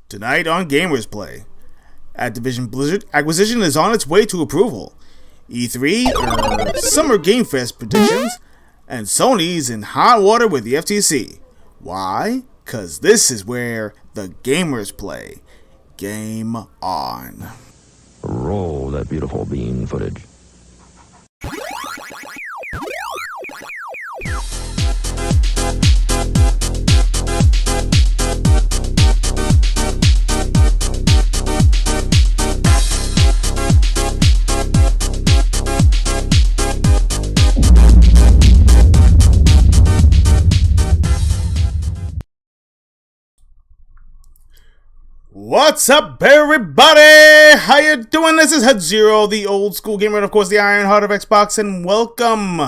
Tonight on Gamers Play, Activision Blizzard acquisition is on its way to approval. E3, Summer Game Fest predictions, and Sony's in hot water with the FTC. Why? Cause this is where the gamers play. Game on. Roll that beautiful bean footage. What's up, everybody? How you doing? This is HUD0, the old school gamer, and of course the Iron Heart of Xbox, and welcome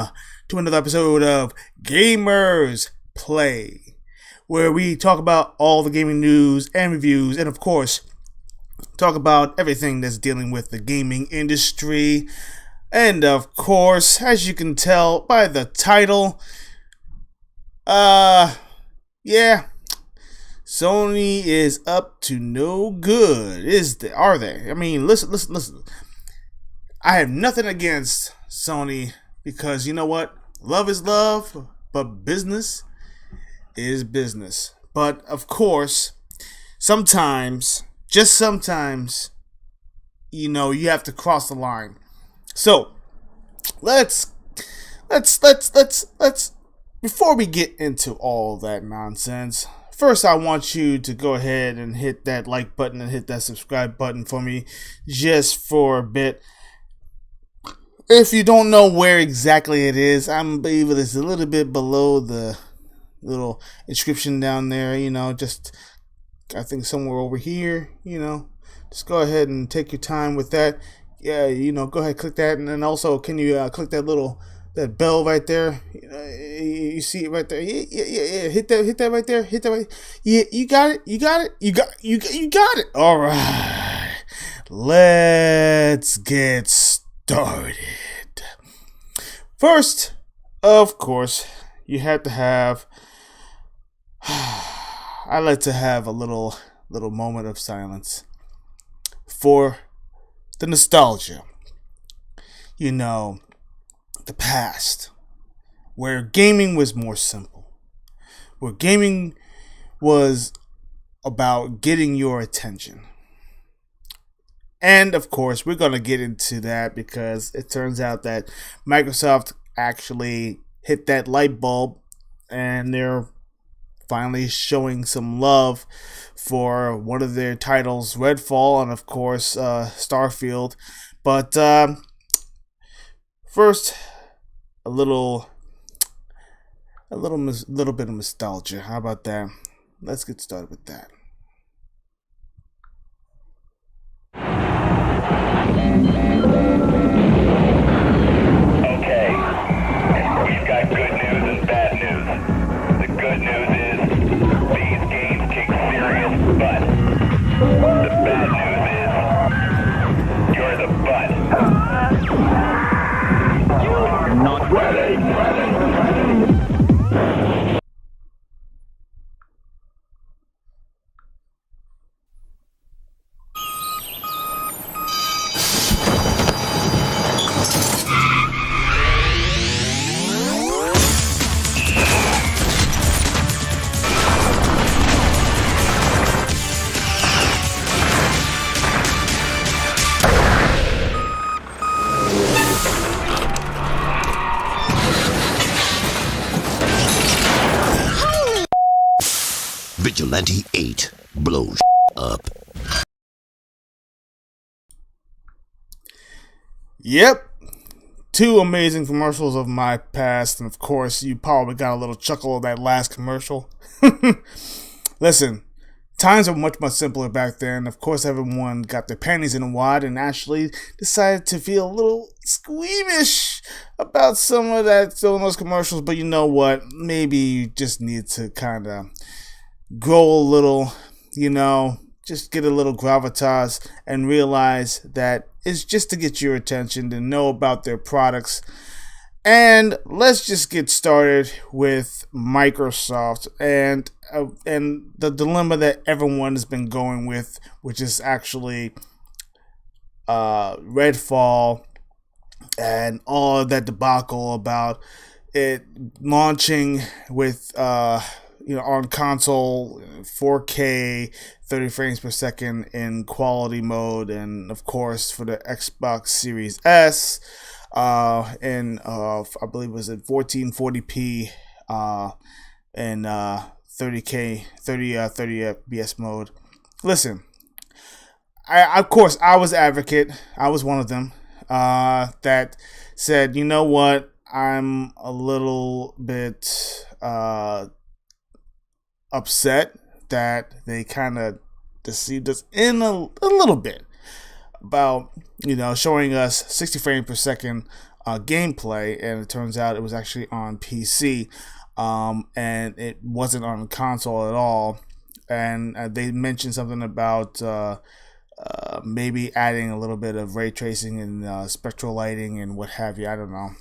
to another episode of Gamers Play, where we talk about all the gaming news and reviews, and of course, talk about everything that's dealing with the gaming industry. And of course, as you can tell by the title, Sony is up to no good, are they? I mean, listen. I have nothing against Sony because you know what? Love is love, but business is business. But of course, sometimes, just sometimes, you know, you have to cross the line. So, let's before we get into all that nonsense, first, I want you to go ahead and hit that like button and hit that subscribe button for me just for a bit. If you don't know where exactly it is, I believe it's a little bit below the little inscription down there, you know, just I think somewhere over here, you know. Just go ahead and take your time with that. Yeah, you know, go ahead, click that, and then also can you click that bell right there? You see it right there. Yeah. Hit that right there. Hit that right. Yeah, you got it. You got it. All right. Let's get started. First, of course, you have to have. I like to have a little moment of silence for the nostalgia. You know, the past, where gaming was more simple, where gaming was about getting your attention. And of course, we're going to get into that because it turns out that Microsoft actually hit that light bulb and they're finally showing some love for one of their titles, Redfall, and of course, Starfield. But first, a little bit of nostalgia. How about that? Let's get started with that. Okay, we've got good news and bad news. The good news is these games kick serious butt. The bad news is you're the butt. Not ready. Vigilante 8 blows up. Yep. Two amazing commercials of my past, and of course, you probably got a little chuckle of that last commercial. Listen, times were much simpler back then. Of course, everyone got their panties in a wad and actually decided to feel a little squeamish about some of those commercials. But you know what? Maybe you just need to kind of grow a little, you know, just get a little gravitas and realize that it's just to get your attention, to know about their products, And let's just get started with Microsoft and the dilemma that everyone has been going with, which is actually Redfall and all of that debacle about it launching with on console 4K 30 frames per second in quality mode, and of course for the Xbox Series S in I believe it was at 1440p and 30 FPS mode. Listen, I of course I was advocate. I was one of them that said, you know what, I'm a little bit upset that they kind of deceived us in a little bit about, showing us 60 frames per second gameplay, and it turns out it was actually on PC, and it wasn't on console at all. And they mentioned something about maybe adding a little bit of ray tracing and spectral lighting and what have you. I don't know.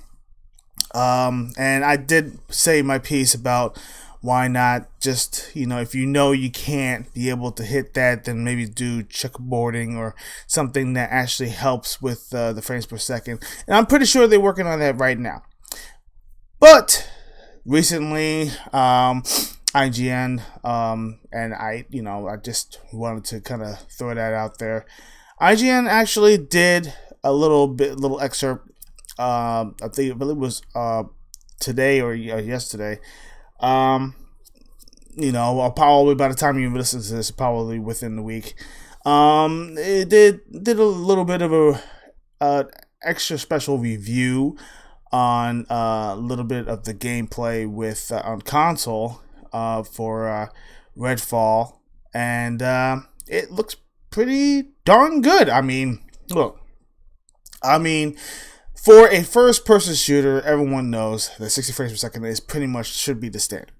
And I did say my piece about why not just, if you can't be able to hit that, then maybe do checkerboarding or something that actually helps with the frames per second. And I'm pretty sure they're working on that right now. But recently, IGN, and I just wanted to kind of throw that out there. IGN actually did a little excerpt. I believe it was today or yesterday. Probably by the time you listen to this, probably within the week. It did a little bit of a extra special review on a little bit of the gameplay with on console for Redfall, and it looks pretty darn good. For a first-person shooter, everyone knows that 60 frames per second is pretty much should be the standard.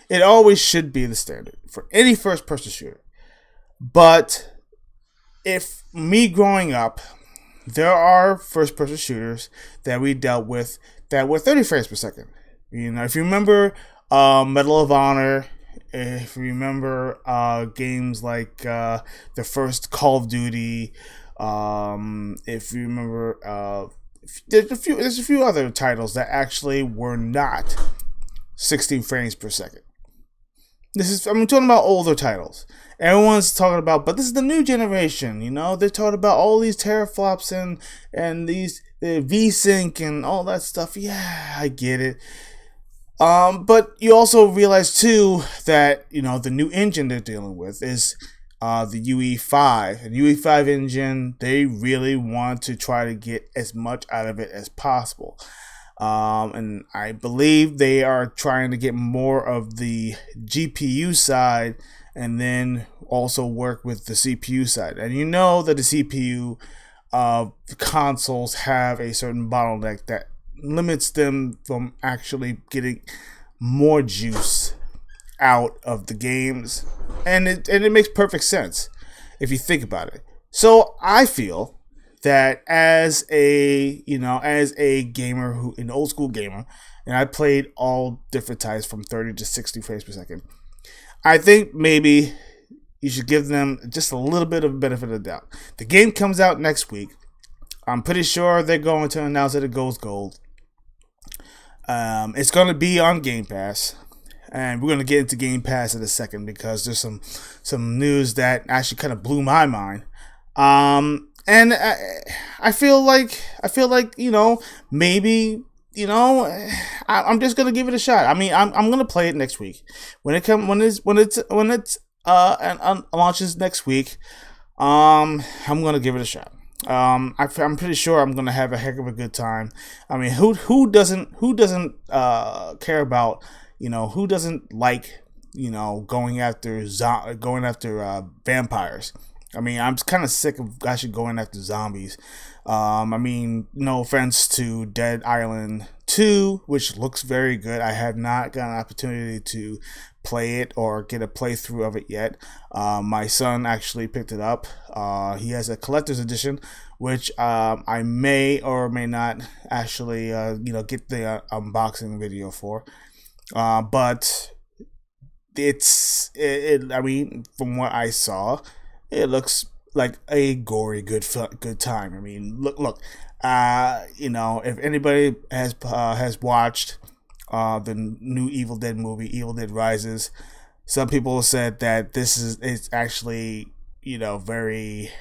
It always should be the standard for any first-person shooter. But if me growing up, there are first-person shooters that we dealt with that were 30 frames per second. If you remember Medal of Honor, if you remember games like the first Call of Duty, if you remember, there's a few other titles that actually were not 60 frames per second. I'm talking about older titles. Everyone's talking about, but this is the new generation. They're talking about all these teraflops and these the VSync and all that stuff. Yeah, I get it. But you also realize too that the new engine they're dealing with is the UE5. And UE5 engine, they really want to try to get as much out of it as possible. And I believe they are trying to get more of the GPU side and then also work with the CPU side. And that the CPU consoles have a certain bottleneck that limits them from actually getting more juice out of the games. And it makes perfect sense if you think about it. So I feel that as a gamer, an old school gamer, and I played all different types from 30 to 60 frames per second, I think maybe you should give them just a little bit of benefit of the doubt. The game comes out next week. I'm pretty sure they're going to announce that it goes gold. It's going to be on Game Pass. And we're going to get into Game Pass in a second because there's some news that actually kind of blew my mind. And I feel like maybe I'm just gonna give it a shot. I'm gonna play it next week when it launches next week. I'm gonna give it a shot. I'm pretty sure I'm gonna have a heck of a good time. Who doesn't care about who doesn't like going after vampires. I'm kind of sick of actually going after zombies. No offense to Dead Island 2, which looks very good. I have not got an opportunity to play it or get a playthrough of it yet. My son actually picked it up. He has a collector's edition, which I may or may not actually get the unboxing video for. But I mean, from what I saw, it looks like a gory good time. I mean, look. If anybody has watched the new Evil Dead movie, Evil Dead Rises, some people said that it's actually, very,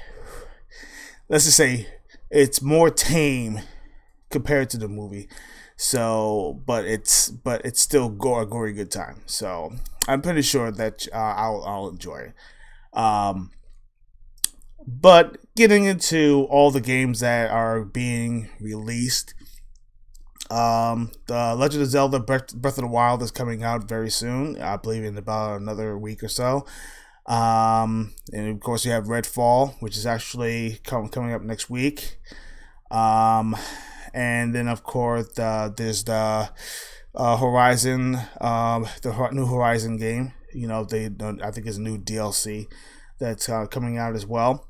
let's just say it's more tame compared to the movie. So, but it's still a gory good time. So I'm pretty sure that I'll enjoy it. But getting into all the games that are being released, the Legend of Zelda Breath of the Wild is coming out very soon. I believe in about another week or so. And of course, you have Redfall, which is actually coming up next week. And then of course, there's the Horizon, the new Horizon game. I think it's a new DLC that's coming out as well.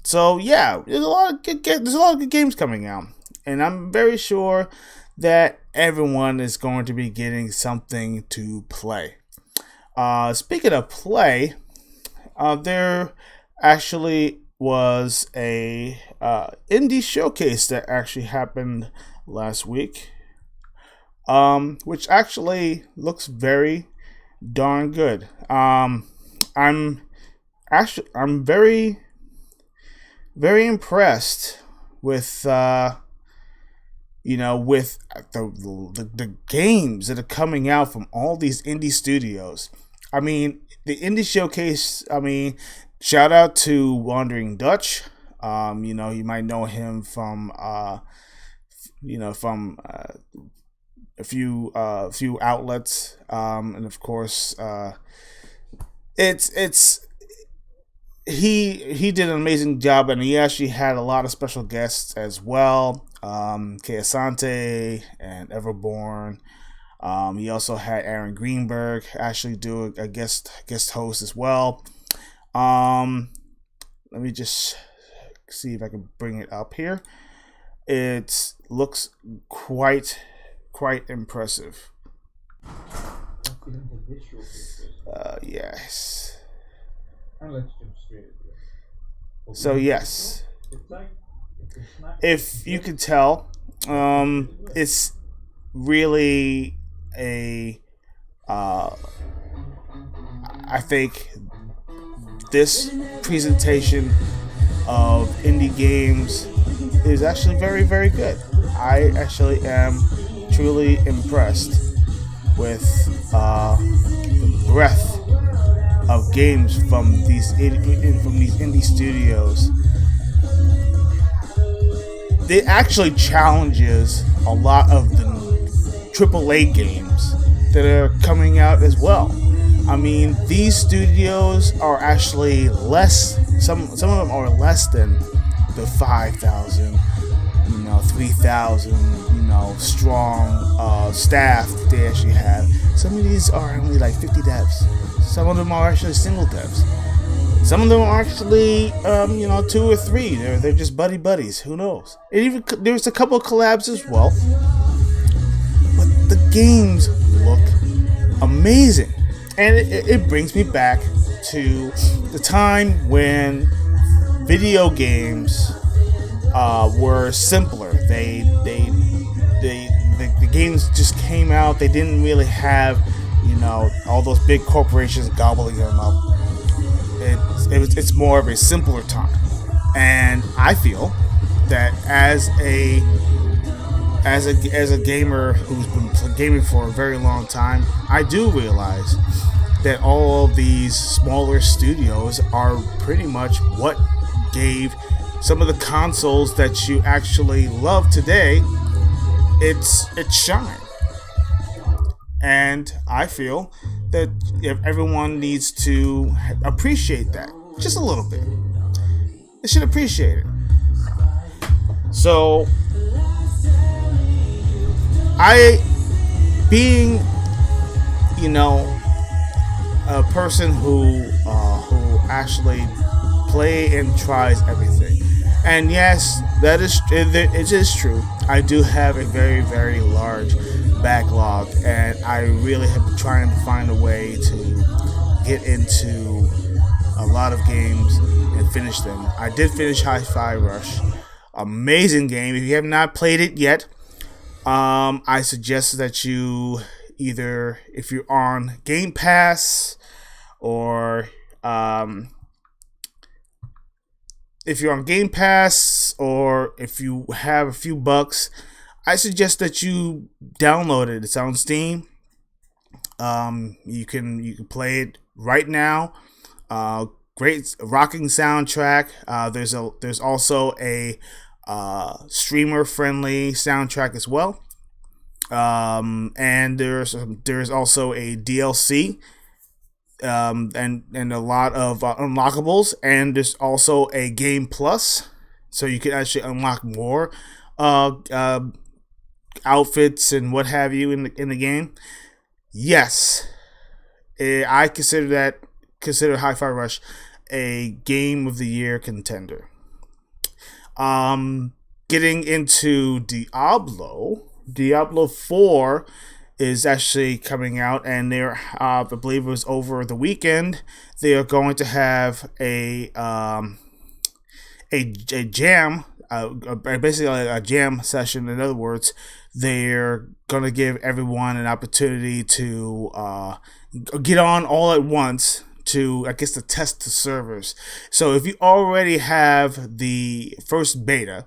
So yeah, there's a lot of good games coming out, and I'm very sure that everyone is going to be getting something to play. Speaking of play, there actually was a indie showcase that actually happened last week, which actually looks very darn good. I'm very, very impressed with the games that are coming out from all these indie studios. I mean, the indie showcase. I mean, shout out to Wandering Dutch. You might know him from a few outlets, and of course, He did an amazing job, and he actually had a lot of special guests as well. Kay Asante and Everborn. He also had Aaron Greenberg actually do a guest host as well. Let me just see if I can bring it up here. It looks quite impressive. Yes. So yes, if you can tell, it's really I think this presentation of indie games is actually very, very good. I actually am truly impressed with the breadth of games from these indie studios. It actually challenges a lot of the AAA games that are coming out as well. I mean, these studios are actually less. Some of them are less than the 5,000, 3,000, strong staff that they actually have. Some of these are only like 50 devs. Some of them are actually single devs. Some of them are actually, 2 or 3. They're just buddies. Who knows? And even there's a couple of collabs as well. But the games look amazing, and it brings me back to the time when video games were simpler. The games just came out. They didn't really have, all those big corporations gobbling them up. It's more of a simpler time, and I feel that as a gamer who's been gaming for a very long time, I do realize that all of these smaller studios are pretty much what gave some of the consoles that you actually love today its shine. And I feel that if everyone needs to appreciate that just a little bit. They should appreciate it. So, being a person who actually play and tries everything, And yes, it is true. I do have a very, very large backlog, and I really have been trying to find a way to get into a lot of games and finish them. I did finish Hi-Fi Rush. Amazing game. If you have not played it yet, I suggest that you either, if you're on Game Pass, or if you're on Game Pass, or if you have a few bucks, I suggest that you download it. It's on Steam. You can play it right now. Great rocking soundtrack. There's also a streamer friendly soundtrack as well. And there's also a DLC. And a lot of unlockables, and there's also a game plus, so you can actually unlock more outfits and what have you in the game. Yes, I consider Hi-Fi Rush a Game of the Year contender. Getting into Diablo 4 is actually coming out, and I believe it was over the weekend. They are going to have a jam, basically a jam session. In other words, they're going to give everyone an opportunity to get on all at once to, I guess, to test the servers. So if you already have the first beta,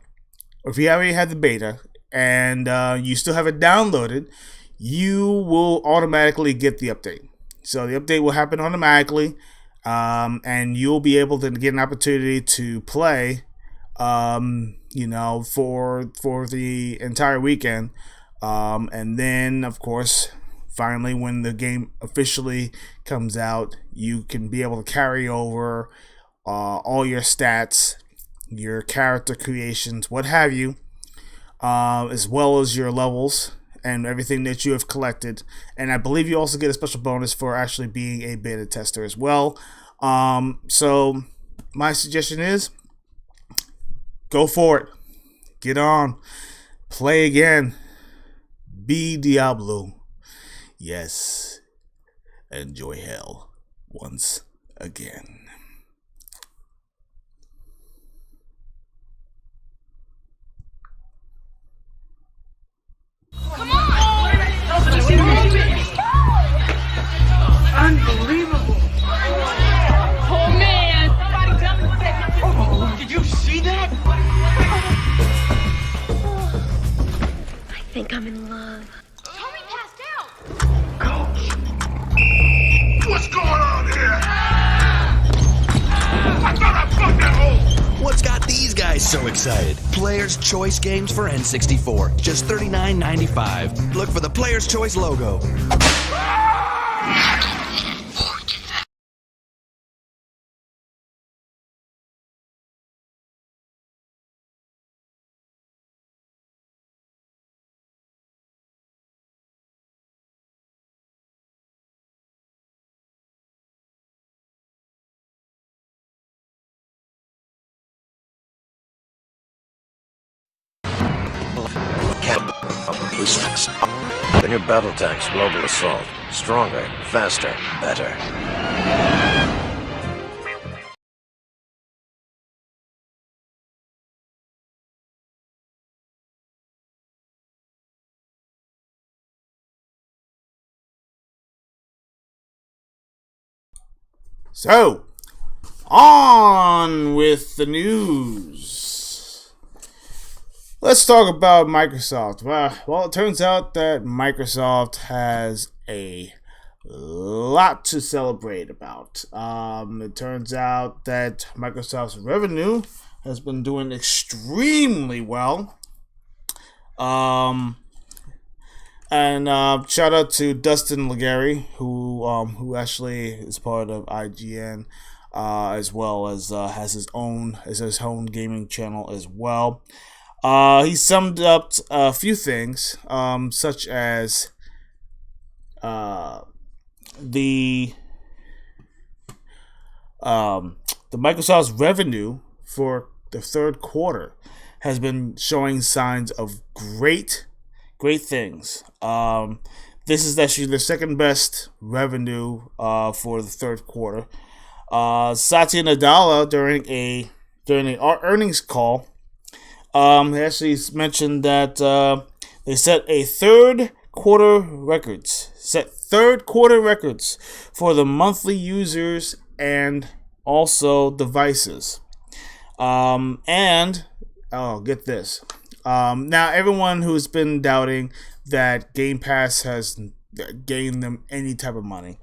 or if you already have the beta and you still have it downloaded, you will automatically get the update. So the update will happen automatically, and you'll be able to get an opportunity to play, for the entire weekend. And then, of course, finally, when the game officially comes out, you can be able to carry over all your stats, your character creations, what have you, as well as your levels and everything that you have collected. And I believe you also get a special bonus for actually being a beta tester as well. So my suggestion is, go for it. Get on. Play again. Be Diablo. Yes. Enjoy hell once again. Unbelievable. Oh man, somebody tell me what that. Oh, did you see that? I think I'm in love. Tommy passed out. Coach. What's going on here? I thought I plugged that hole. What's got these guys so excited? Player's Choice games for N64. Just $39.95. Look for the Player's Choice logo. The new battle tanks, global assault. Stronger, faster, better. So, on with the news. Let's talk about Microsoft. Well, it turns out that Microsoft has a lot to celebrate about. It turns out that Microsoft's revenue has been doing extremely well. And shout out to Dustin Legary, who actually is part of IGN, as well as has his own gaming channel as well. He summed up a few things, such as the Microsoft's revenue for the third quarter has been showing signs of great things. This is actually the second best revenue for the third quarter. Satya Nadella during an earnings call actually mentioned that they set third quarter records for the monthly users and also devices. And get this. Now everyone who's been doubting that Game Pass has gained them any type of money,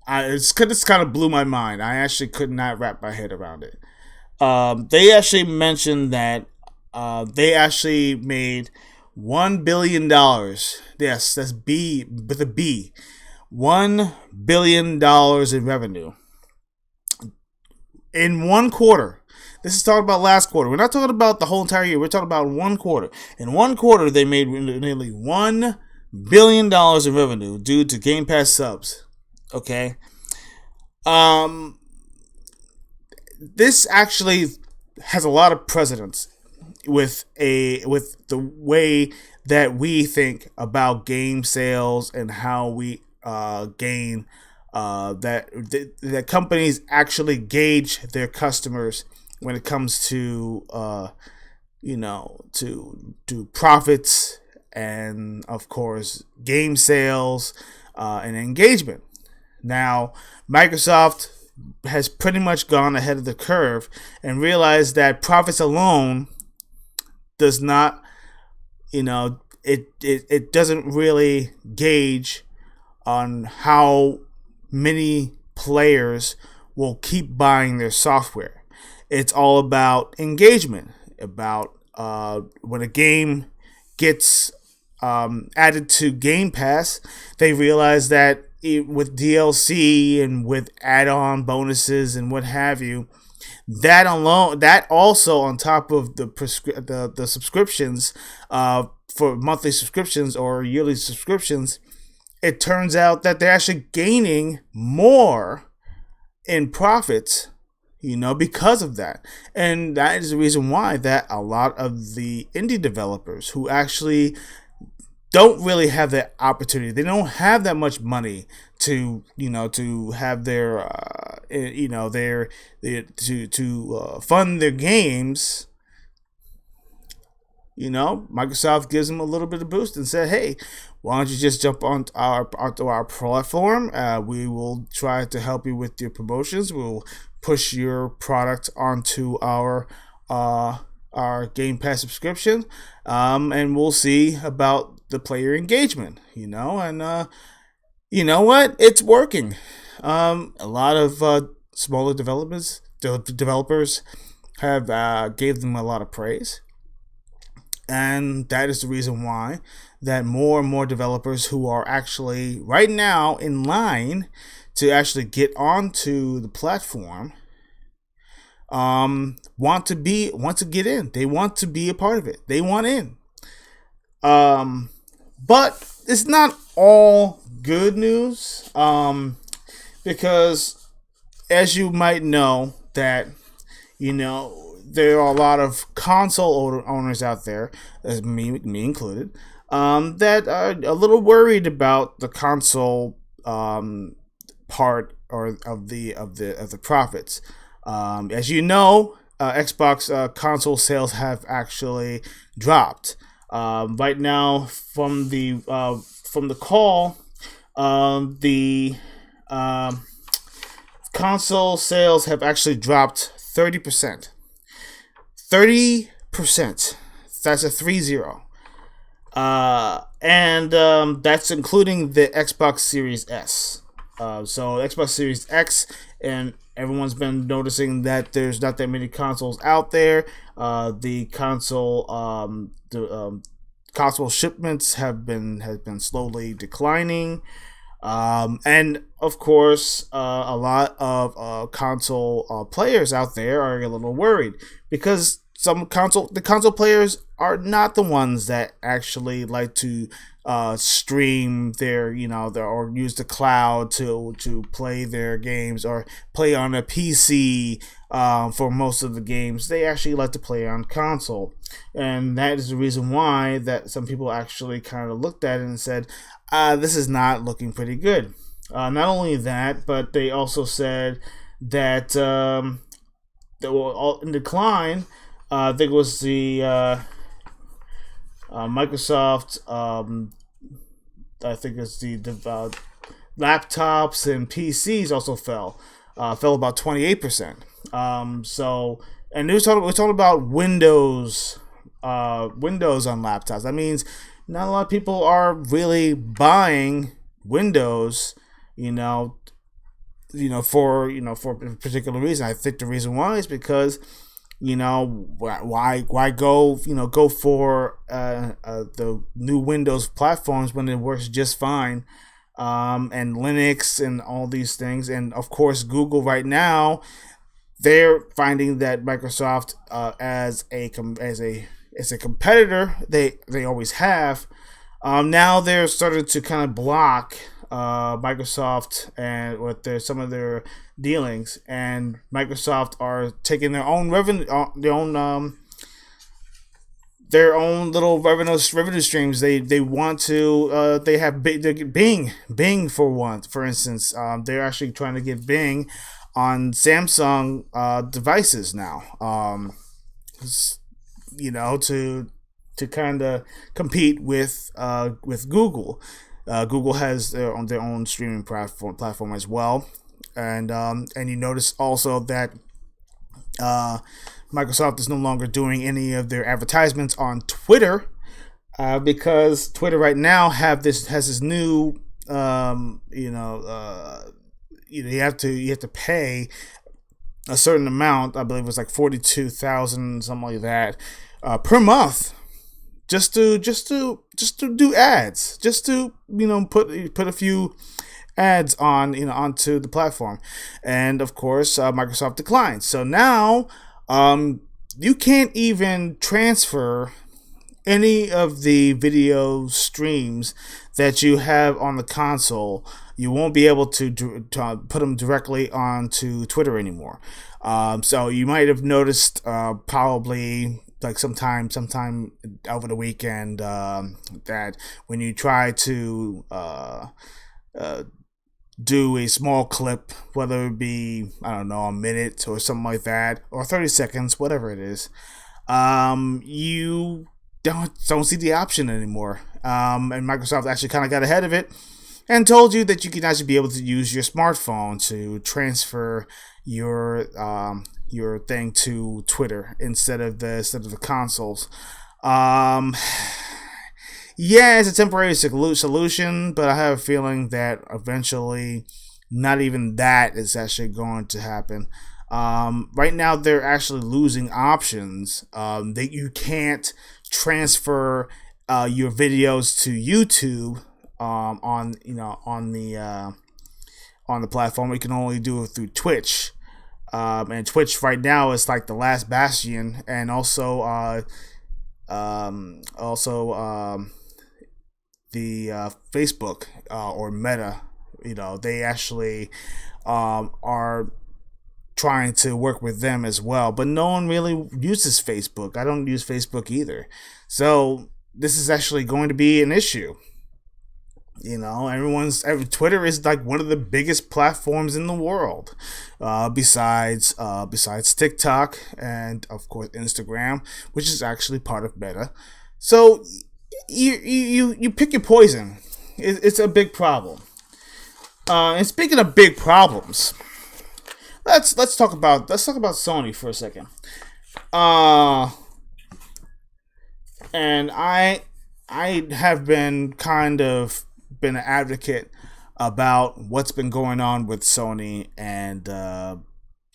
it's kind of blew my mind. I actually could not wrap my head around it. They actually mentioned that they actually made $1 billion. Yes, that's B with a B. $1 billion in revenue in one quarter. This is talking about last quarter. We're not talking about the whole entire year. We're talking about one quarter. In one quarter, they made nearly $1 billion in revenue due to Game Pass subs. Okay. This actually has a lot of precedence with the way that we think about game sales and how we gain that companies actually gauge their customers when it comes to to profits and of course game sales and engagement. Now Microsoft has pretty much gone ahead of the curve and realized that profits alone does not, it doesn't really gauge on how many players will keep buying their software. It's all about engagement, about when a game gets added to Game Pass, they realize that with DLC and with add-on bonuses and what have you, that also on top of the subscriptions for monthly subscriptions or yearly subscriptions, it turns out that they're actually gaining more in profits, because of that. And that is the reason why that a lot of the indie developers who actually don't really have that opportunity, they don't have that much money to have their fund their games. Microsoft gives them a little bit of boost and said, hey, why don't you just jump onto our platform? We will try to help you with your promotions. We'll push your product onto our Game Pass subscription, and we'll see about the player engagement, and you know what? It's working. A lot of smaller developers have gave them a lot of praise. And that is the reason why that more and more developers who are actually right now in line to actually get onto the platform want to get in. They want to be a part of it. They want in. But it's not all good news, because as you might know that there are a lot of console owners out there, as me included, that are a little worried about the console part or of the profits. As you know, Xbox console sales have actually dropped. Right now, from the call, the console sales have actually dropped 30%. 30%. That's a 30. And that's including the Xbox Series S. So Xbox Series X, and everyone's been noticing that there's not that many consoles out there. The console shipments have been slowly declining. And of course, a lot of console players out there are a little worried because the console players are not the ones that actually like to stream their, or use the cloud to play their games or play on a PC. For most of the games, they actually like to play on console, and that is the reason why that some people actually kind of looked at it and said, this is not looking pretty good. Not only that, but they also said that they were all in decline. I think it was the Microsoft. I think it's the laptops and PCs also fell about 28%. So, and we're talking about Windows on laptops. That means not a lot of people are really buying Windows, for a particular reason. I think the reason why is because, why go for the new Windows platforms when it works just fine, and Linux and all these things, and of course Google right now, they're finding that Microsoft as a competitor, they always have. Now they're starting to kind of block Microsoft and with some of their dealings, and Microsoft are taking their own revenue, their own little revenue streams. They want to. They have Bing for instance. They're actually trying to get Bing on Samsung devices now. To kind of compete with Google. Google has their own streaming platform as well, and you notice also that Microsoft is no longer doing any of their advertisements on Twitter, because Twitter right now has this new you have to pay a certain amount. I believe it was like 42,000, something like that, per month, just to do ads, just to put a few ads on onto the platform, and of course Microsoft declined. So now you can't even transfer any of the video streams that you have on the console. You won't be able to put them directly onto Twitter anymore. So you might have noticed probably like sometime over the weekend that when you try to do a small clip, whether it be, I don't know, a minute or something like that, or 30 seconds, whatever it is, you don't see the option anymore. And Microsoft actually kind of got ahead of it and told you that you can actually be able to use your smartphone to transfer your thing to Twitter instead of the consoles. Yeah, it's a temporary solution, but I have a feeling that eventually not even that is actually going to happen. Right now, they're actually losing options. That you can't transfer your videos to YouTube on the platform. You can only do it through Twitch. And Twitch right now is like the last bastion, and also the Facebook or Meta, they actually are trying to work with them as well, but no one really uses Facebook. I don't use Facebook either, so this is actually going to be an issue. Twitter is like one of the biggest platforms in the world, besides TikTok and of course Instagram, which is actually part of Meta. So you pick your poison. It's a big problem. And speaking of big problems, let's talk about Sony for a second. And I have been an advocate about what's been going on with Sony and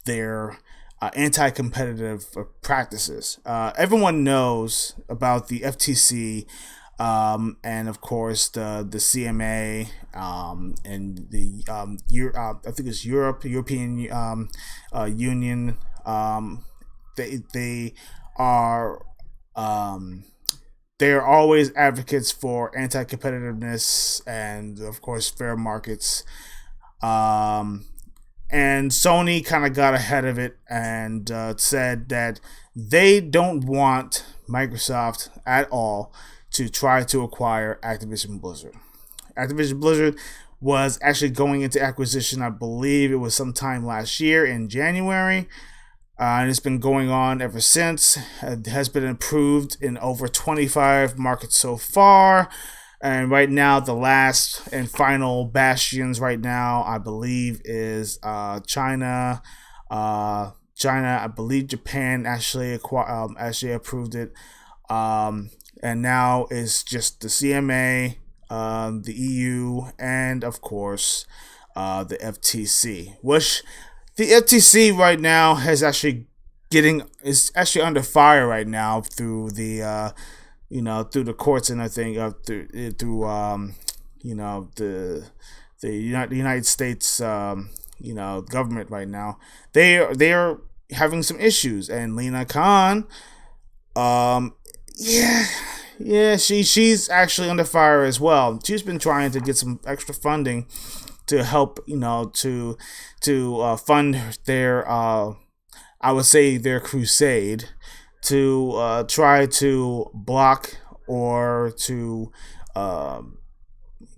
their anti-competitive practices. Everyone knows about the FTC, and of course the CMA, and the I think it's European Union. They are they are always advocates for anti-competitiveness and, of course, fair markets. And Sony kind of got ahead of it and said that they don't want Microsoft at all to try to acquire Activision Blizzard. Activision Blizzard was actually going into acquisition, I believe it was sometime last year in January. And it's been going on ever since. It has been approved in over 25 markets so far. And right now, the last and final bastions right now, I believe, is China. I believe Japan actually approved it. And now it's just the CMA, the EU, and of course the FTC. Which the FTC right now is actually under fire right now through the through the courts and everything, through the United States government right now. They are having some issues, and Lena Khan, she's actually under fire as well. She's been trying to get some extra funding to help, to fund their, I would say, their crusade to try to block or to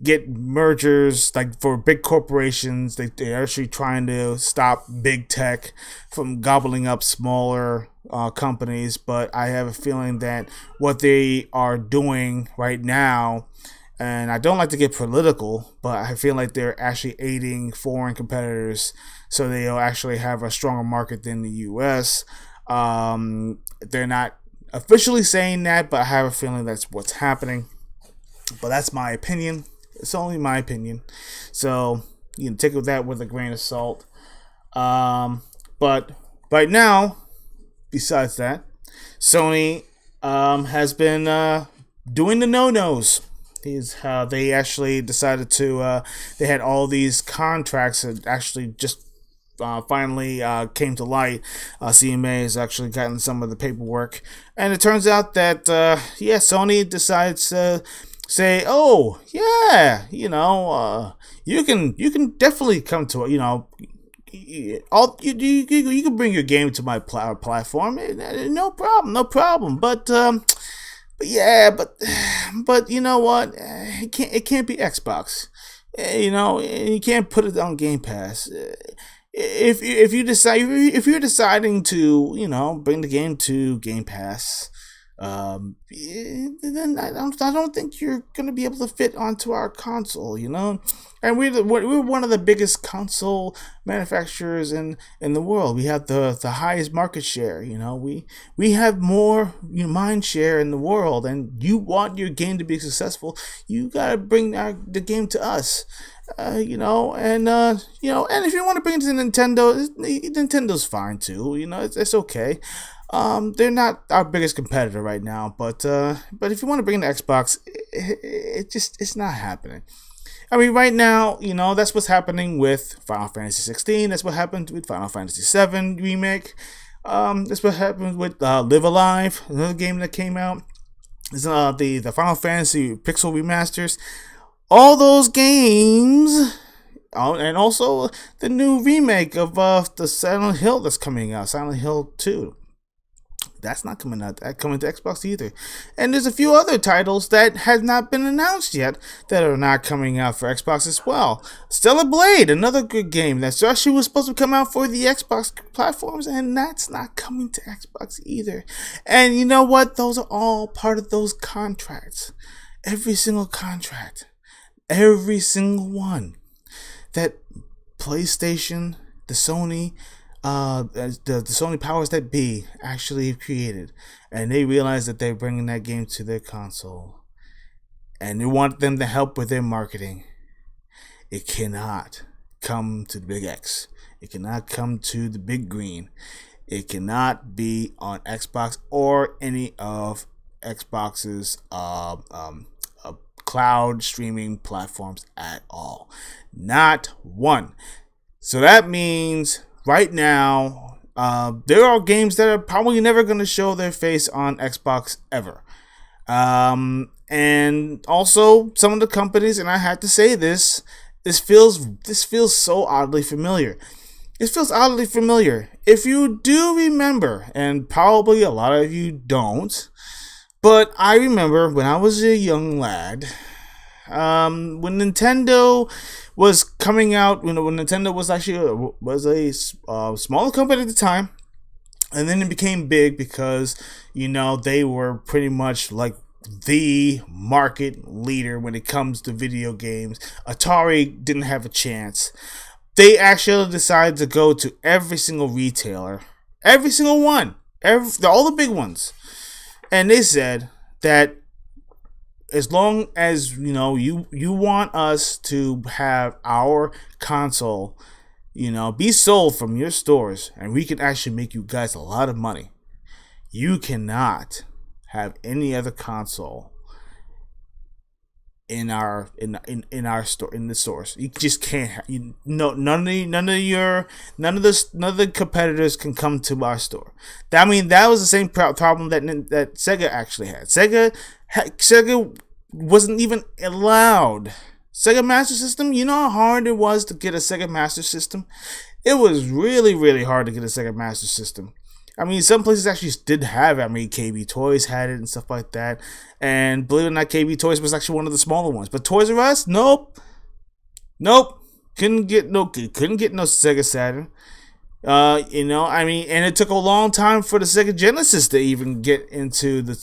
get mergers, like for big corporations. They're actually trying to stop big tech from gobbling up smaller companies. But I have a feeling that what they are doing right now, and I don't like to get political, but I feel like they're actually aiding foreign competitors so they'll actually have a stronger market than the U.S. They're not officially saying that, but I have a feeling that's what's happening. But that's my opinion. It's only my opinion. So, take that with a grain of salt. But right now, besides that, Sony has been doing the no-nos. Is how they actually decided to, they had all these contracts that actually just finally came to light. CMA has actually gotten some of the paperwork, and it turns out that Sony decides to say, oh yeah, you can definitely come to you can bring your game to my platform, no problem. But you know what? It can't be Xbox. You can't put it on Game Pass. If you're deciding to bring the game to Game Pass, then I don't think you're gonna be able to fit onto our console, And we're one of the biggest console manufacturers in the world. We have the highest market share. We have more mind share in the world. And you want your game to be successful, you gotta bring the game to us. And if you want to bring it to Nintendo, Nintendo's fine too. It's okay. They're not our biggest competitor right now, but if you want to bring the Xbox, it's not happening. I mean, right now, that's what's happening with Final Fantasy 16. That's what happened with Final Fantasy 7 remake. That's what happened with Live Alive, another game that came out. It's the Final Fantasy Pixel remasters. All those games, and also the new remake of the Silent Hill that's coming out, Silent Hill 2. That's not coming to Xbox either. And there's a few other titles that has not been announced yet that are not coming out for Xbox as well. Stellar Blade, another good game that actually was supposed to come out for the Xbox platforms, and that's not coming to Xbox either. And you know what? Those are all part of those contracts. Every single contract. Every single one that PlayStation, the Sony, the Sony powers that be actually created, and they realize that they're bringing that game to their console, and they want them to help with their marketing. It cannot come to the Big X. It cannot come to the Big Green. It cannot be on Xbox or any of Xbox's cloud streaming platforms at all. Not one. So that means right now There are games that are probably never going to show their face on Xbox ever. And also some of the companies, and I have to say this feels so oddly familiar. It feels oddly familiar. If you do remember, and probably a lot of you don't, but I remember when I was a young lad, when Nintendo was coming out, when Nintendo was actually a smaller company at the time, and then it became big because, they were pretty much like the market leader when it comes to video games. Atari didn't have a chance. They actually decided to go to every single retailer, every single one, all the big ones, and they said that as long as you want us to have our console, be sold from your stores, and we can actually make you guys a lot of money, you cannot have any other console in our store, in the stores. You just can't. None of the competitors can come to our store. That was the same problem that Sega actually had. Sega wasn't even allowed. Sega Master System. You know how hard it was to get a Sega Master System? It was really, really hard to get a Sega Master System. Some places actually did have it. KB Toys had it and stuff like that. And believe it or not, KB Toys was actually one of the smaller ones. But Toys R Us, nope. Couldn't get no Sega Saturn. And it took a long time for the Sega Genesis to even get into the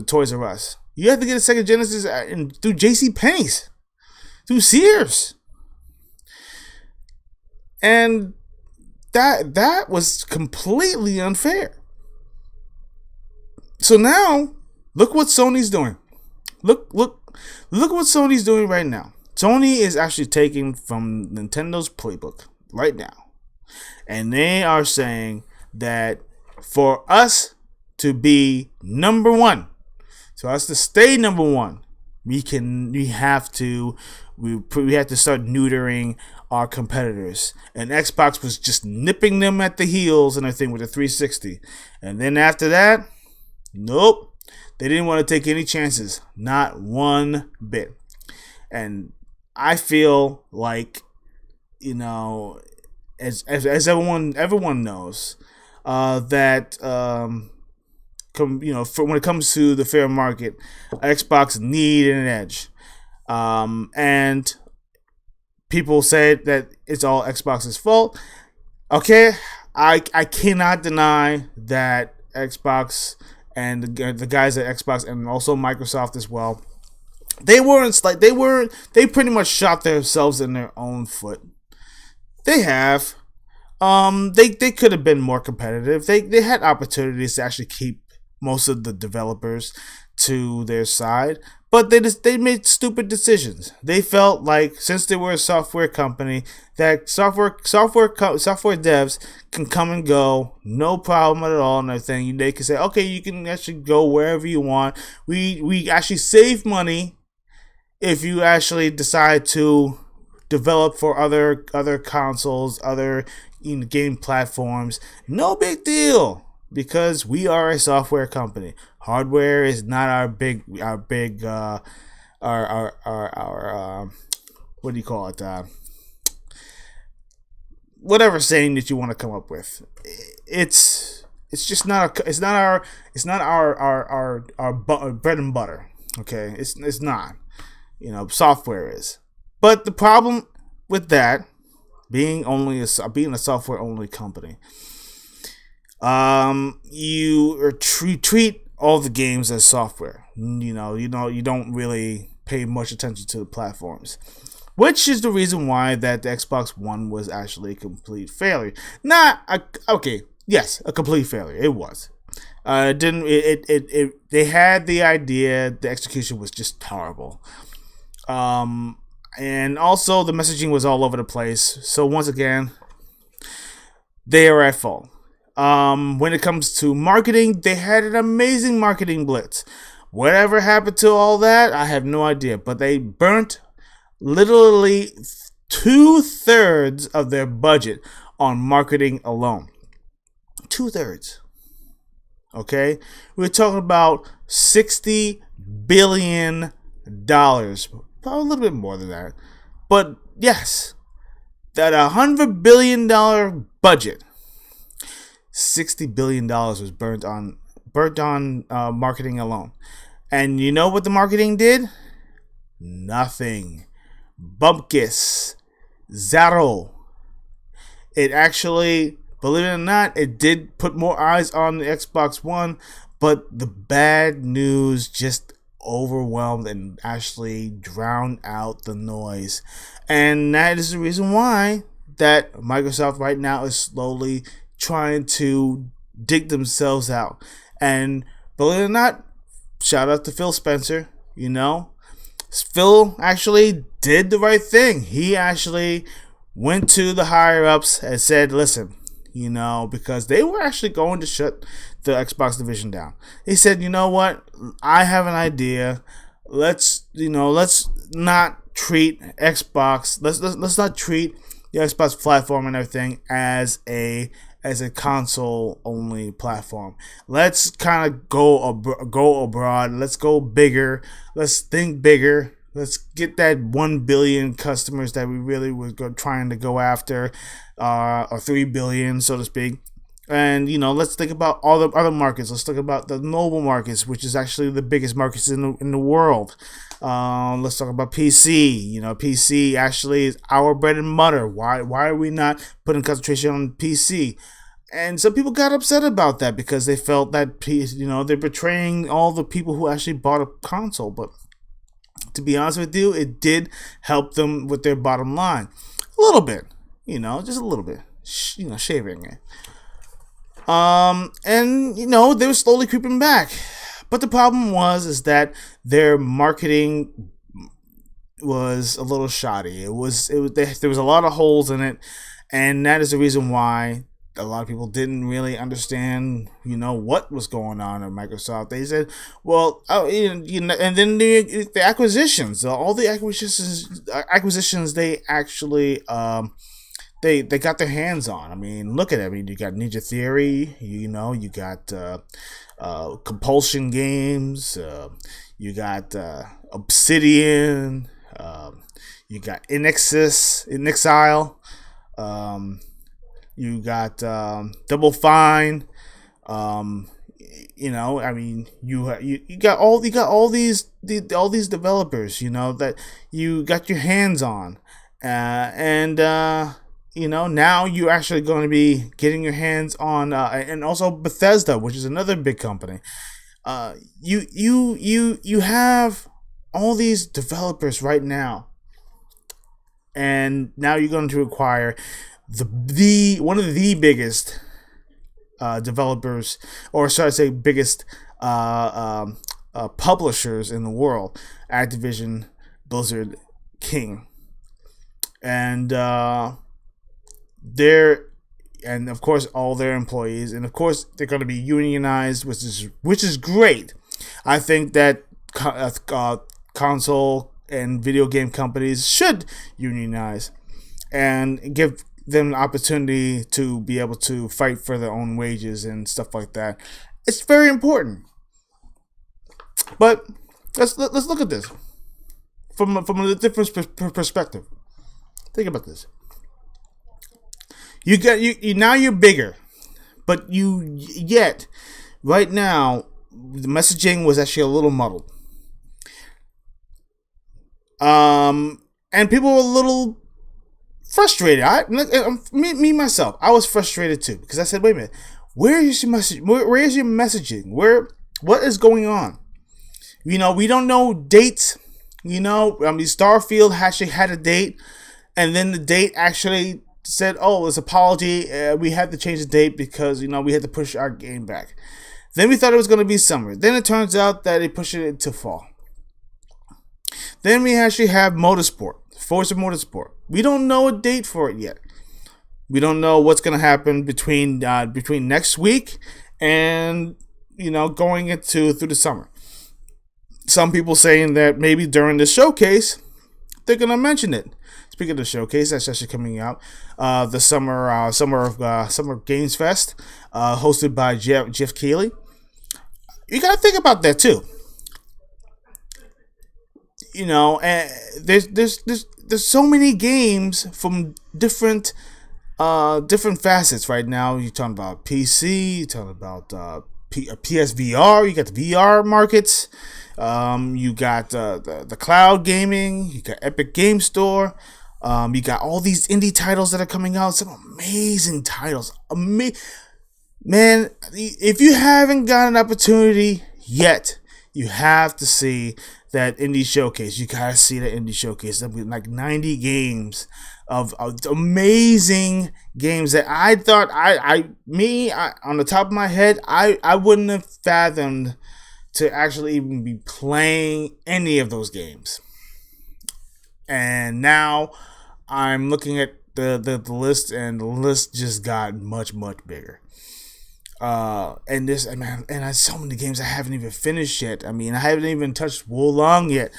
Toys R Us. You had to get a Sega Genesis through JCPenney's, through Sears. And that was completely unfair. So now, look what Sony's doing. Look what Sony's doing right now. Sony is actually taking from Nintendo's playbook right now, and they are saying that for us to be number one, for us to stay number one, we have to start neutering our competitors. And Xbox was just nipping them at the heels and everything with the 360. And then after that, nope, they didn't want to take any chances, not one bit. And I feel like, as everyone knows, that when it comes to the fair market, Xbox needed an edge. And people said that it's all Xbox's fault. Okay, I cannot deny that Xbox and the guys at Xbox and also Microsoft as well, they pretty much shot themselves in their own foot. They have. They could have been more competitive. They had opportunities to actually keep most of the developers to their side, but they made stupid decisions. They felt like since they were a software company, that software devs can come and go, no problem at all, and everything. They can say, okay, you can actually go wherever you want. We actually save money if you actually decide to develop for other consoles, other game platforms. No big deal, because we are a software company. Hardware is not our big what do you call it? Whatever saying that you want to come up with. It's just not our bread and butter. Okay, it's not. Software is. But the problem with that being a software only company, you treat all the games as software. You don't really pay much attention to the platforms, which is the reason why that the Xbox One was actually a complete failure. A complete failure. It was. They had the idea, the execution was just horrible. And also the messaging was all over the place. So once again, they are at fault. When it comes to marketing, they had an amazing marketing blitz. Whatever happened to all that, I have no idea. But they burnt literally 2/3 of their budget on marketing alone. 2/3. Okay? We're talking about $60 billion. Probably a little bit more than that. But yes, that $100 billion budget, $60 billion was burnt on marketing alone. And you know what the marketing did? Nothing. Bumpkiss. Zero. It actually, believe it or not, it did put more eyes on the Xbox One, but the bad news just overwhelmed and actually drowned out the noise. And that is the reason why that Microsoft right now is slowly trying to dig themselves out. And believe it or not, shout out to Phil Spencer. Phil actually did the right thing. He actually went to the higher ups and said, listen, because they were actually going to shut the Xbox division down. He said, you know what? I have an idea. Let's not treat Xbox. Let's not treat the Xbox platform and everything as a console only platform. Let's kind of go abroad. Let's go bigger. Let's think bigger. Let's get that 1 billion customers that we really were trying to go after, or 3 billion, so to speak. And, let's think about all the other markets. Let's think about the mobile markets, which is actually the biggest markets in the world. Let's talk about PC. PC actually is our bread and butter. Why are we not putting concentration on PC? And some people got upset about that because they felt that, they're betraying all the people who actually bought a console. But to be honest with you, it did help them with their bottom line. A little bit, just a little bit, shaving it. And they were slowly creeping back. But the problem is that their marketing was a little shoddy. There was a lot of holes in it, and that is the reason why a lot of people didn't really understand, what was going on at Microsoft. They said, well, and then the acquisitions, all the acquisitions they actually, they got their hands on. I mean, look at it. I mean, you got Ninja Theory, you got Compulsion Games, you got Obsidian, you got Inexile, you got Double Fine. I mean, you got all these developers, that you got your hands on, and now you're actually going to be getting your hands on, and also Bethesda, which is another big company. You have all these developers right now, and now you're going to acquire the one of the biggest developers, or should I say biggest publishers in the world, Act Bliz King, and and of course all their employees, and of course they're going to be unionized, which is great. I think that console and video game companies should unionize and give them the opportunity to be able to fight for their own wages and stuff like that. It's very important. But let's look at this from a different perspective. Think about this. Now you're bigger, but yet right now the messaging was actually a little muddled. And people were a little frustrated. Me myself, I was frustrated too, because I said, wait a minute, where is your message? Where is your messaging? What is going on? We don't know dates. Starfield actually had a date, and then the date actually said, oh, it's apology. We had to change the date because, we had to push our game back. Then we thought it was going to be summer. Then it turns out that they pushed it into fall. Then we actually have Forza Motorsport. We don't know a date for it yet. We don't know what's going to happen between next week and, going through the summer. Some people saying that maybe during the showcase, they're going to mention it. speaking of the showcase, that's actually coming out. The Summer Games Fest, hosted by Jeff Keighley. You got to think about that too. You know, and there's so many games from different facets right now. You're talking about PC, you're talking about PSVR, you got the VR markets, you got the cloud gaming, you got Epic Game Store, you got all these indie titles that are coming out, some amazing titles. Man, if you haven't got an opportunity yet, you have to see that indie showcase. You gotta see that indie showcase. There'll be like 90 games of amazing games that I thought I on the top of my head, I wouldn't have fathomed to actually even be playing any of those games. And now I'm looking at the list, and the list just got much bigger. And so many games I haven't even finished yet. I mean, I haven't even touched Wo Long yet.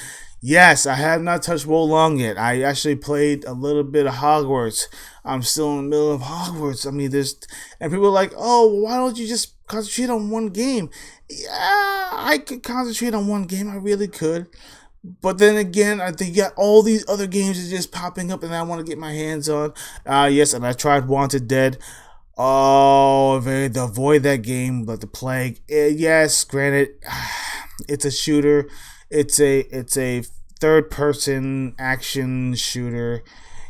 Yes, I have not touched Wo Long yet. I actually played a little bit of Hogwarts. I'm still in the middle of Hogwarts. I mean, and people are like, oh, why don't you just concentrate on one game? Yeah, I could concentrate on one game. I really could. But then again, I think you got all these other games that are just popping up and I want to get my hands on. Yes, and I tried Wanted Dead. Oh, avoid that game, but the Plague. Yes, granted, it's a shooter. It's a third-person action shooter.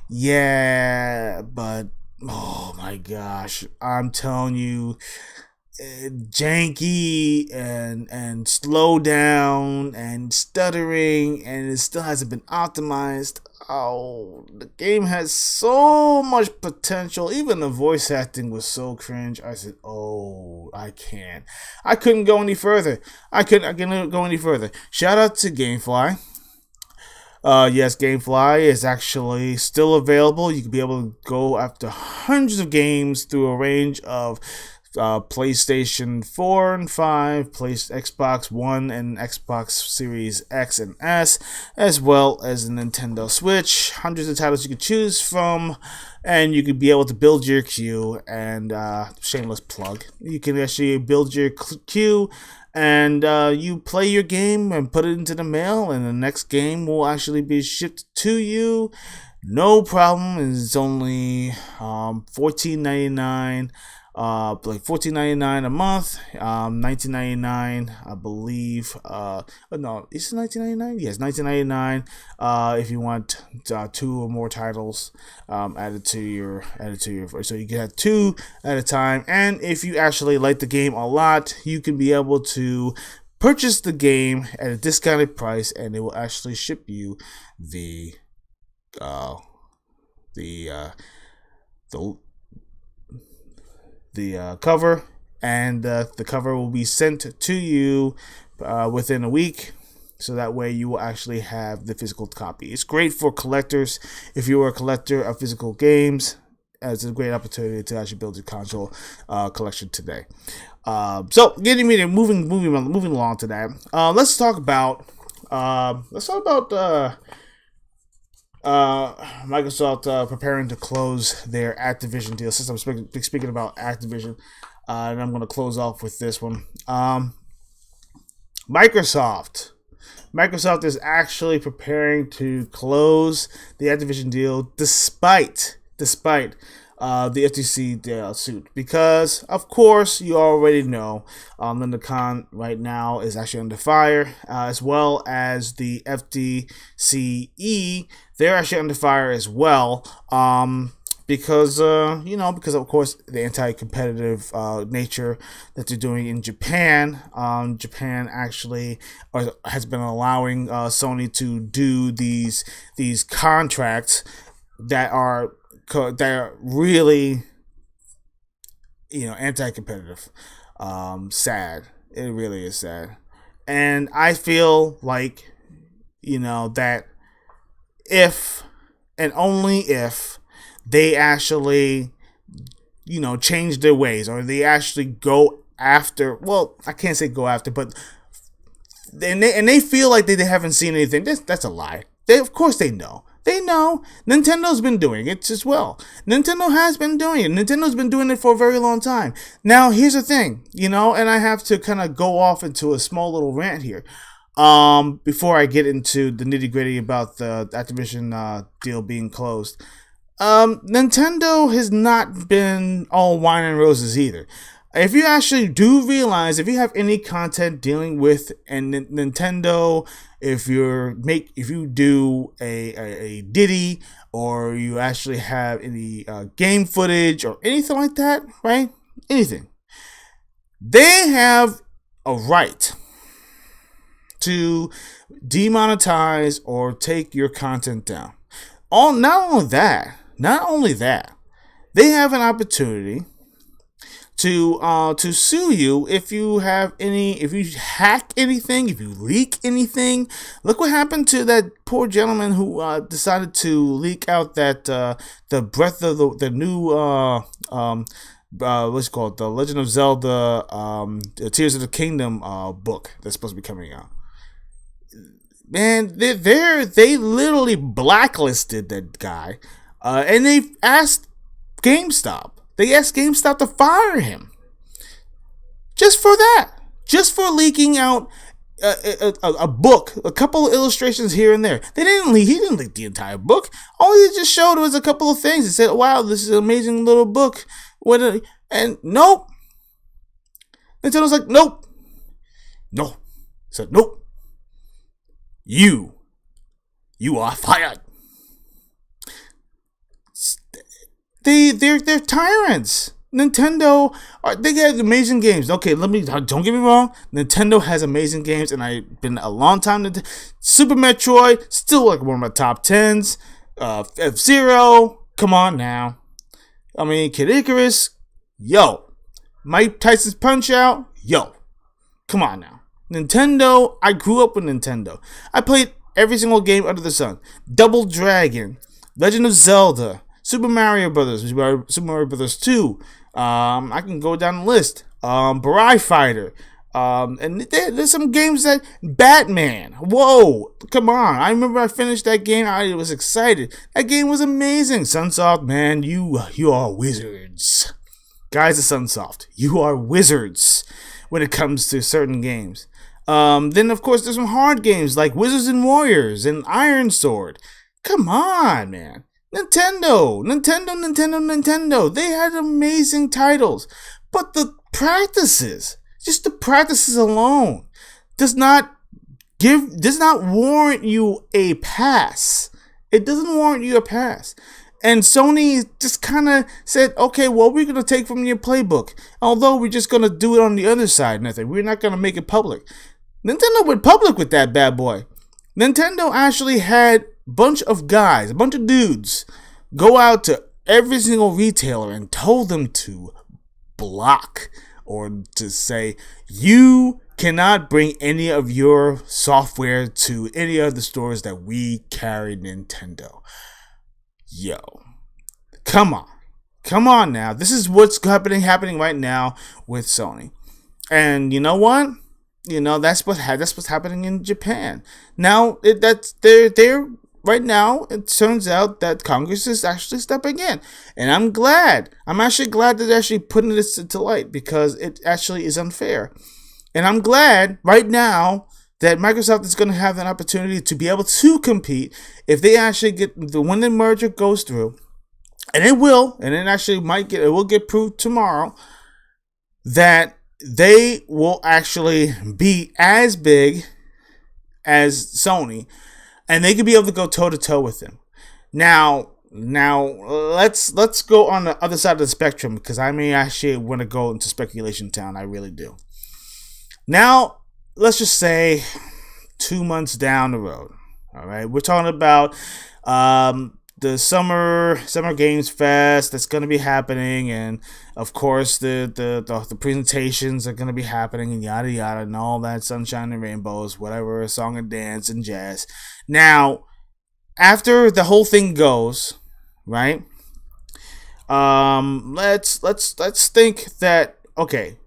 Yeah, but oh my gosh, I'm telling you, janky and slow down and stuttering, and it still hasn't been optimized. Oh, the game has so much potential. Even the voice acting was so cringe. I said, oh, I can't. I couldn't go any further. I couldn't go any further. Shout out to Gamefly. Yes, Gamefly is actually still available. You can be able to go after hundreds of games through a range of PlayStation 4 and 5, Xbox One and Xbox Series X and S, as well as the Nintendo Switch. Hundreds of titles you can choose from, and you can be able to build your queue. And shameless plug, you can actually build your queue, and you play your game and put it into the mail, and the next game will actually be shipped to you. No problem. It's only $14.99. Like $14.99 a month, $19.99, I believe. No, is it $19.99? Yes, $19.99. If you want 2 or more titles added to your, so you can have 2 at a time. And if you actually like the game a lot, you can be able to purchase the game at a discounted price, and it will actually ship you the cover, and the cover will be sent to you within a week, so that way you will actually have the physical copy. It's great for collectors. If you are a collector of physical games, it's a great opportunity to actually build your console collection today. So getting me to moving along to that, let's talk about Microsoft preparing to close their Activision deal. Since I'm speaking about Activision, and I'm going to close off with this one. Microsoft is actually preparing to close the Activision deal despite the FTC suit, because of course you already know Linda Khan right now is actually under fire, as well as the FTCE. They're actually under fire as well, because of course the anti-competitive nature that they're doing in Japan. Japan actually has been allowing Sony to do these contracts that are really, anti-competitive. Sad. It really is sad. And I feel like, that if and only if they actually, change their ways, or they actually go after, well, I can't say go after, but they feel like they haven't seen anything. That's a lie. Of course they know. They know. Nintendo's been doing it as well. Nintendo has been doing it. Nintendo's been doing it for a very long time. Now, here's the thing, and I have to kind of go off into a small little rant here. Before I get into the nitty-gritty about the Activision deal being closed. Nintendo has not been all wine and roses either. If you actually do realize, if you have any content dealing with Nintendo, if you do a Diddy, or you actually have any game footage or anything like that, right? Anything, they have a right to demonetize or take your content down. Not only that, they have an opportunity to sue you if you hack anything, if you leak anything. Look what happened to that poor gentleman who decided to leak out that the Breath of the new what's it called, the Legend of Zelda Tears of the Kingdom book that's supposed to be coming out. Man, they literally blacklisted that guy, and they asked GameStop. They asked GameStop to fire him just for that, just for leaking out a book, a couple of illustrations here and there. He didn't leak the entire book. All he just showed was a couple of things. He said, "Wow, this is an amazing little book." And nope. Nintendo's like, nope. No. He said, nope. You are fired. They're tyrants. Nintendo, they have amazing games. Okay, don't get me wrong. Nintendo has amazing games, and I've been a long time. Super Metroid, still like one of my top 10s. F-Zero, come on now. I mean, Kid Icarus, yo. Mike Tyson's Punch-Out, yo. Come on now. Nintendo, I grew up with Nintendo. I played every single game under the sun. Double Dragon, Legend of Zelda, Super Mario Brothers, Super Mario Brothers 2. I can go down the list. Barai Fighter. And there's some games that Batman. Whoa, come on! I remember I finished that game. I was excited. That game was amazing. Sunsoft, man, you are wizards, guys. At Sunsoft, you are wizards when it comes to certain games. Then of course there's some hard games like Wizards and Warriors and Iron Sword. Come on, man. Nintendo. They had amazing titles, but the practices, just the practices alone, does not warrant you a pass. It doesn't warrant you a pass. And Sony just kind of said, okay, well, we're going to take from your playbook, although we're just going to do it on the other side. Nothing. We're not going to make it public. Nintendo went public with that bad boy. Nintendo actually had a bunch of dudes, go out to every single retailer and told them to block, or to say, you cannot bring any of your software to any of the stores that we carry Nintendo. Yo, come on now. This is what's happening right now with Sony. And you know what? That's what's happening in Japan. Now they're right now. It turns out that Congress is actually stepping in, and I'm glad. I'm actually glad that they're actually putting this to light, because it actually is unfair. And I'm glad right now that Microsoft is going to have an opportunity to be able to compete if they actually when the merger goes through, and it will, and it will get proved tomorrow that they will actually be as big as Sony, and they could be able to go toe to toe with them. Now let's go on the other side of the spectrum, because I may actually want to go into speculation town. I really do. Now, let's just say 2 months down the road. All right, we're talking about the Summer Games Fest that's going to be happening, and of course the presentations are going to be happening, and yada yada, and all that sunshine and rainbows, whatever, song and dance and jazz. Now, after the whole thing goes, right? Let's think that, okay,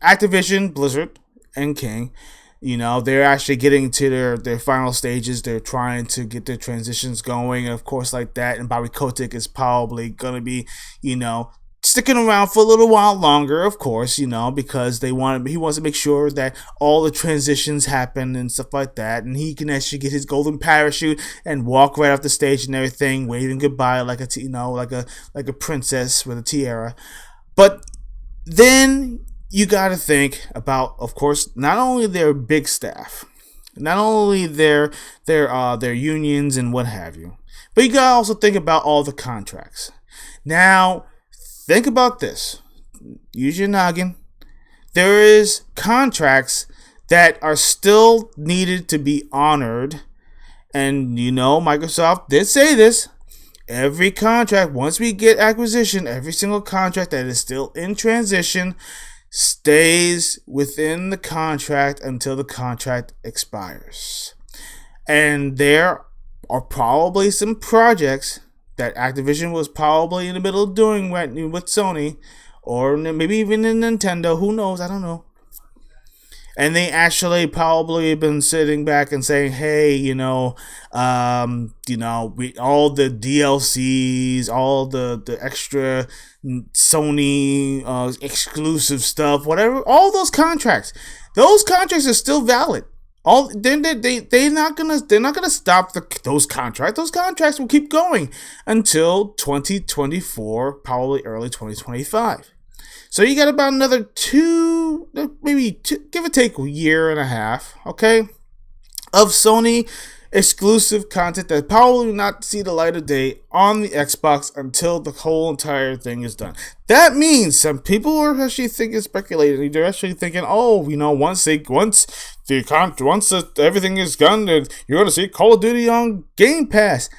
Activision, Blizzard, and King, They're actually getting to their final stages. They're trying to get their transitions going, and of course, like that. And Bobby Kotick is probably gonna be, sticking around for a little while longer, of course, because he wants to make sure that all the transitions happen and stuff like that, and he can actually get his golden parachute and walk right off the stage and everything, waving goodbye like a princess with a tiara. But then you got to think about, of course, not only their big staff, not only their unions and what have you, but you got to also think about all the contracts. Now, think about this. Use your noggin. There is contracts that are still needed to be honored. And, Microsoft did say this. Every contract, once we get acquisition, every single contract that is still in transition stays within the contract until the contract expires. And there are probably some projects that Activision was probably in the middle of doing with Sony, or maybe even in Nintendo. Who knows? I don't know. And they actually probably been sitting back and saying, "Hey, we all the DLCs, all the extra Sony exclusive stuff, whatever, all those contracts are still valid. They're not gonna stop those contracts. Those contracts will keep going until 2024, probably early 2025. So you got about another two, give or take a year and a half, okay, of Sony exclusive content that probably will not see the light of day on the Xbox until the whole entire thing is done. That means some people are actually speculating. They're actually thinking, once everything is done, then you're going to see Call of Duty on Game Pass.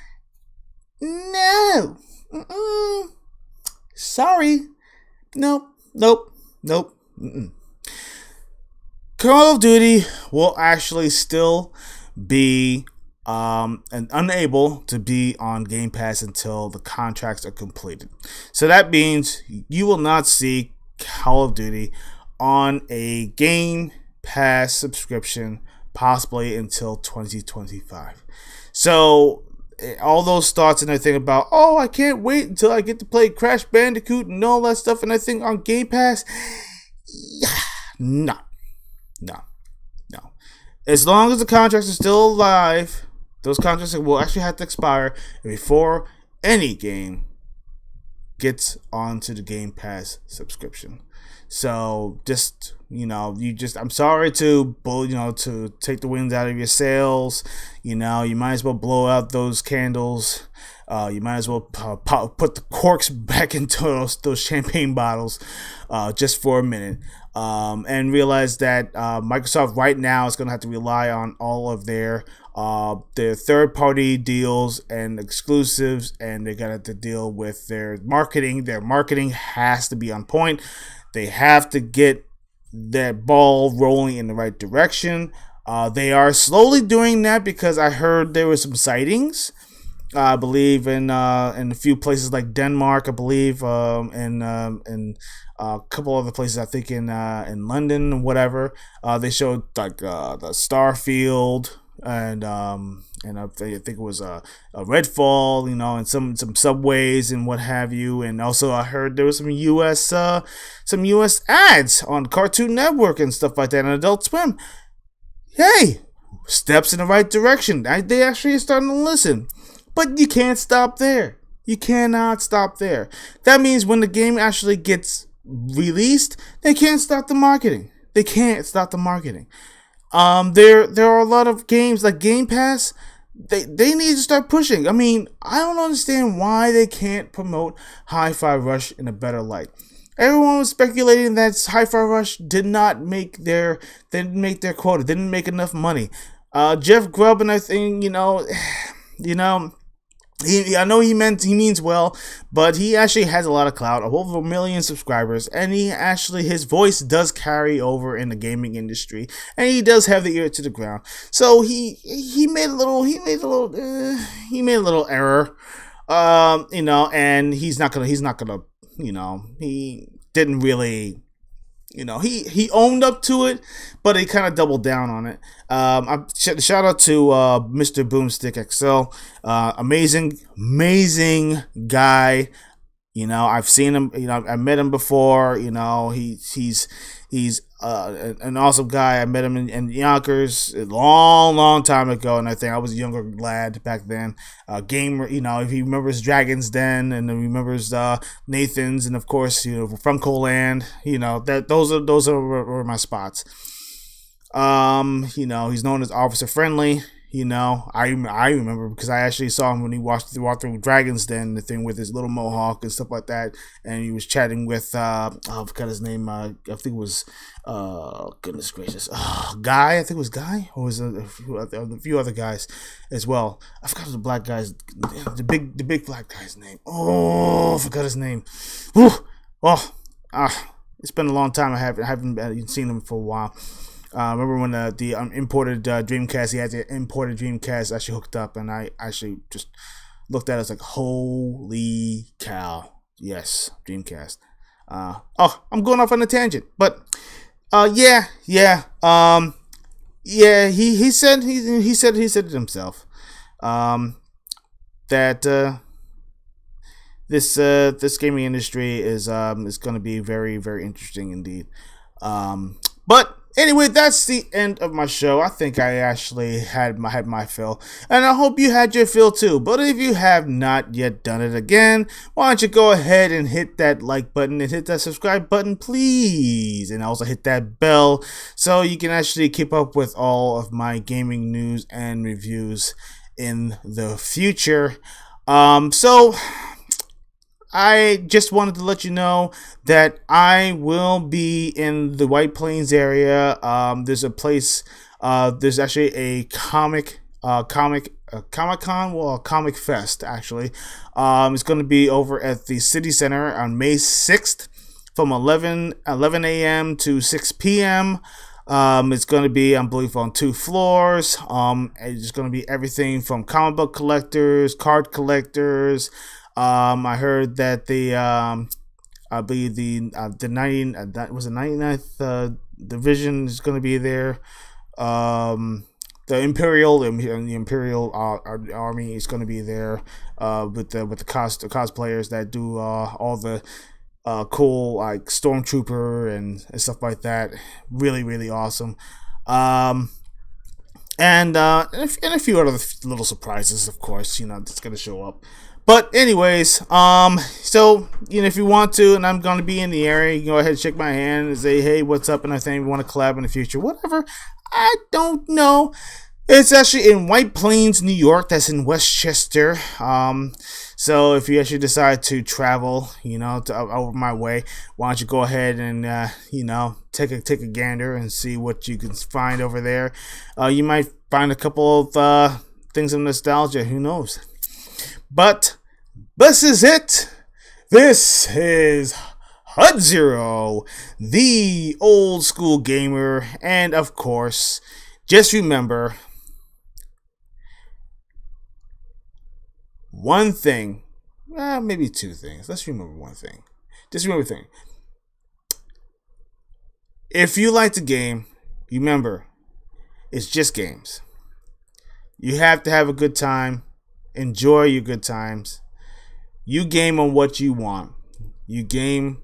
No. Sorry. Nope. Call of Duty will actually still be and unable to be on Game Pass until the contracts are completed. So that means you will not see Call of Duty on a Game Pass subscription possibly until 2025. So all those thoughts and everything about, I can't wait until I get to play Crash Bandicoot and all that stuff and everything on Game Pass. No. As long as the contracts are still alive, those contracts will actually have to expire before any game gets onto the Game Pass subscription. So I'm sorry to take the winds out of your sails. You might as well blow out those candles. You might as well put the corks back into those champagne bottles just for a minute. And realize that Microsoft right now is going to have to rely on all of their third-party deals and exclusives, and they're going to have to deal with their marketing. Their marketing has to be on point. They have to get that ball rolling in the right direction. They are slowly doing that because I heard there were some sightings. I believe in a few places like Denmark, I believe, and a couple other places. I think in London, whatever. They showed like the Starfield and I think it was a Redfall, and some subways and what have you. And also I heard there was some US ads on Cartoon Network and stuff like that, and Adult Swim. Hey, steps in the right direction. They actually are starting to listen. But you can't stop there. You cannot stop there. That means when the game actually gets released, they can't stop the marketing. There are a lot of games like Game Pass. They need to start pushing. I mean, I don't understand why they can't promote Hi-Fi Rush in a better light. Everyone was speculating that Hi-Fi Rush didn't make their quota, didn't make enough money. Jeff Grubb and I think, I know he means well, but he actually has a lot of clout, of over 1 million subscribers, and his voice does carry over in the gaming industry, and he does have the ear to the ground. So he made a little error, and he didn't really, he owned up to it, but he kind of doubled down on it. Shout out to Mr. Boomstick XL, amazing guy. I've seen him. I met him before. He's an awesome guy. I met him in Yonkers a long time ago, and I think I was a younger lad back then. Gamer, if he remembers Dragon's Den, and then remembers Nathan's, and of course, from Coland. Those were my spots. He's known as Officer Friendly. I remember because I actually saw him when he walked through Dragon's Den, the thing with his little mohawk and stuff like that, and he was chatting with I forgot his name. I think it was goodness gracious, Guy. I think it was Guy, or was a few other guys as well. I forgot the black guy's, the big black guy's name. Oh, I forgot his name. It's been a long time. I haven't seen him for a while. Remember when the imported Dreamcast, he had the imported Dreamcast actually hooked up, and I actually just looked at it, like, holy cow. Yes, Dreamcast. I'm going off on a tangent, but he said it himself, that this gaming industry is going to be very, very interesting indeed. But anyway, that's the end of my show. I think I actually had my fill, and I hope you had your fill too. But if you have not yet done it again, why don't you go ahead and hit that like button and hit that subscribe button, please, and also hit that bell so you can actually keep up with all of my gaming news and reviews in the future. So I just wanted to let you know that I will be in the White Plains area. There's a place. There's actually a Comic Con, well, a Comic Fest actually. It's going to be over at the City Center on May 6th from 11 a.m. to 6 p.m. It's going to be, I believe, on 2 floors. It's going to be everything from comic book collectors, card collectors. I heard that I believe the 99th division is going to be there. The Imperial Army is going to be there with the cosplayers that do all the cool, like, Stormtrooper and stuff like that. Really, really awesome. And a few other little surprises, of course, that's going to show up. But anyways, so, if you want to, and I'm going to be in the area, you can go ahead and shake my hand and say, hey, what's up, and I think we want to collab in the future, whatever. I don't know. It's actually in White Plains, New York. That's in Westchester. So if you actually decide to travel, over my way, why don't you go ahead and, take a gander and see what you can find over there. You might find a couple of things of nostalgia. Who knows? But this is it. This is HUD Zero, the old school gamer, and of course, just remember one thing, maybe two things. Let's remember one thing. Just remember a thing. If you like the game, remember, it's just games. You have to have a good time. Enjoy your good times. You game on what you want. You game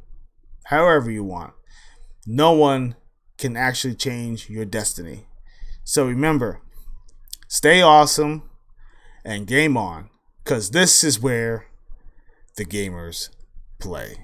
however you want. No one can actually change your destiny. So remember, stay awesome and game on, because this is where the gamers play.